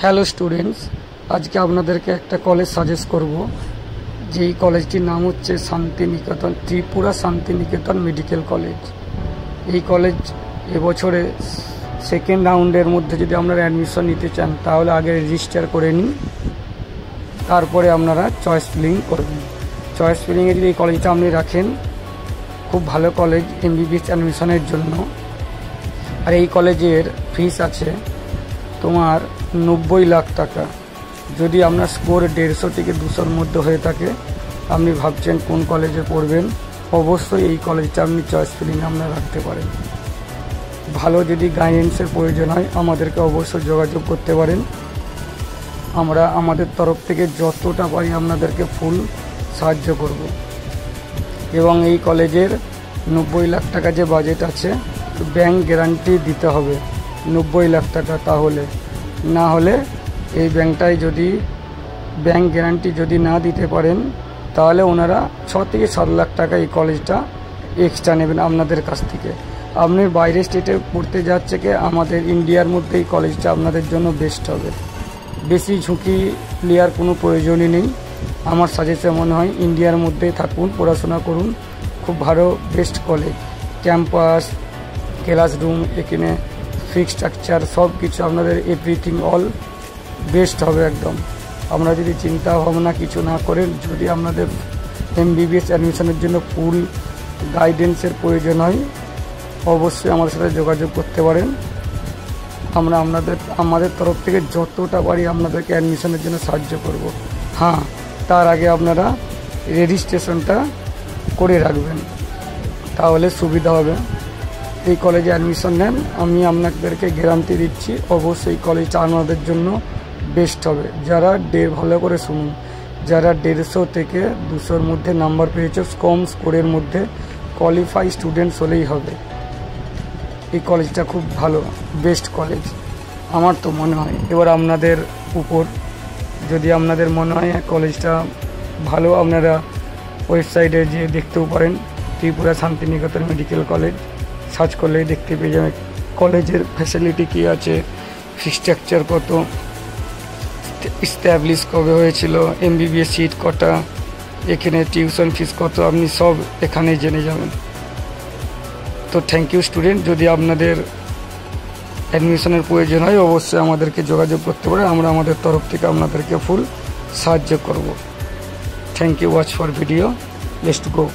Hello students, আজকে আপনাদেরকে একটা কলেজ সাজেস্ট করব। যেই কলেজটির নাম হচ্ছে শান্তিনিকেতন, ত্রিপুরা শান্তিনিকেতন মেডিকেল কলেজ। এই কলেজ এবছরে সেকেন্ড রাউন্ডের মধ্যে যদি আপনারা অ্যাডমিশন নিতে চান তাহলে আগে রেজিস্টার করে নিন, তারপরে আপনারা চয়েস ফিলিং করবেন। চয়েস ফিলিংয়ে যদি এই কলেজটা আপনি রাখেন, খুব ভালো কলেজ এমবিবিএস অ্যাডমিশনের জন্য। আর এই কলেজের ফিস আছে তোমার 90 লাখ টাকা। যদি আপনার স্কোর 150 থেকে 200-র মধ্যে হয়ে থাকে, আপনি ভাবছেন কোন কলেজে পড়বেন, অবশ্যই এই কলেজটা আপনি চয়েস ফিলিংয়ে আপনারা রাখতে পারেন। ভালো যদি গাইডেন্সের প্রয়োজন হয় আমাদেরকে অবশ্যই যোগাযোগ করতে পারেন। আমরা আমাদের তরফ থেকে যতটা পারি আপনাদেরকে ফুল সাহায্য করব। এবং এই কলেজের 90 লাখ টাকা যে বাজেট আছে, ব্যাংক গ্যারান্টি দিতে হবে 90 লাখ টাকা। তাহলে না হলে এই ব্যাংক গ্যারান্টি যদি না দিতে পারেন, তাহলে ওনারা 6 থেকে 7 লাখ টাকা এই কলেজটা এক্সট্রা নেবেন আপনাদের কাছ থেকে। আপনি বাইরে স্টেটে পড়তে যাচ্ছে কি, আমাদের ইন্ডিয়ার মধ্যে এই কলেজটা আপনাদের জন্য বেস্ট হবে। বেশি ঝুঁকি নেওয়ার কোনো প্রয়োজনই নেই। আমার সাজেশন মনে হয় ইন্ডিয়ার মধ্যেই থাকুন, পড়াশোনা করুন। খুব ভালো বেস্ট কলেজ, ক্যাম্পাস, ক্লাসরুম, এখানে ফিক্সড স্ট্রাকচার সব কিছু আপনাদের এভরিথিং অল বেস্ট হবে একদম। আমরা যদি চিন্তা ভাবনা কিছু না করেন, যদি আপনাদের এমবিবিএস অ্যাডমিশনের জন্য ফুল গাইডেন্সের প্রয়োজন হয়, অবশ্যই আমাদের সাথে যোগাযোগ করতে পারেন। আমরা আমাদের তরফ থেকে যতটা পারি আপনাদেরকে অ্যাডমিশনের জন্য সাহায্য করব। হ্যাঁ, তার আগে আপনারা রেজিস্ট্রেশনটা করে রাখবেন, তাহলে সুবিধা হবে। এই কলেজে অ্যাডমিশন নেন, আমি আপনাদেরকে গ্যারান্টি দিচ্ছি অবশ্যই কলেজটা আপনাদের জন্য বেস্ট হবে। যারা ভালো করে শুনুন, যারা 150 থেকে 200-র মধ্যে নাম্বার পেয়েছে, কম স্কোরের মধ্যে কোয়ালিফাই স্টুডেন্টস হলেই হবে। এই কলেজটা খুব ভালো বেস্ট কলেজ আমার তো মনে হয়। এবার আপনাদের উপর, যদি আপনাদের মনে হয় কলেজটা ভালো, আপনারা ওয়েবসাইটে যেয়ে দেখতেও পারেন। Tripura Santiniketan medical college search করলেই দেখতে পেয়ে যাবে কলেজের ফ্যাসিলিটি কী আছে, ফি স্ট্রাকচার কত, এস্টাবলিশ কবে হয়েছিল, এমবিবিএস সিট কটা, এখানে টিউশন ফিস কত, আপনি সব এখানে জেনে যাবেন। তো থ্যাংক ইউ স্টুডেন্ট। যদি আপনাদের অ্যাডমিশনের প্রয়োজন হয় অবশ্যই আমাদেরকে যোগাযোগ করতে পারে। আমরা আমাদের তরফ থেকে আপনাদেরকে ফুল সাহায্য করব। Thank you, watch for video, let's go.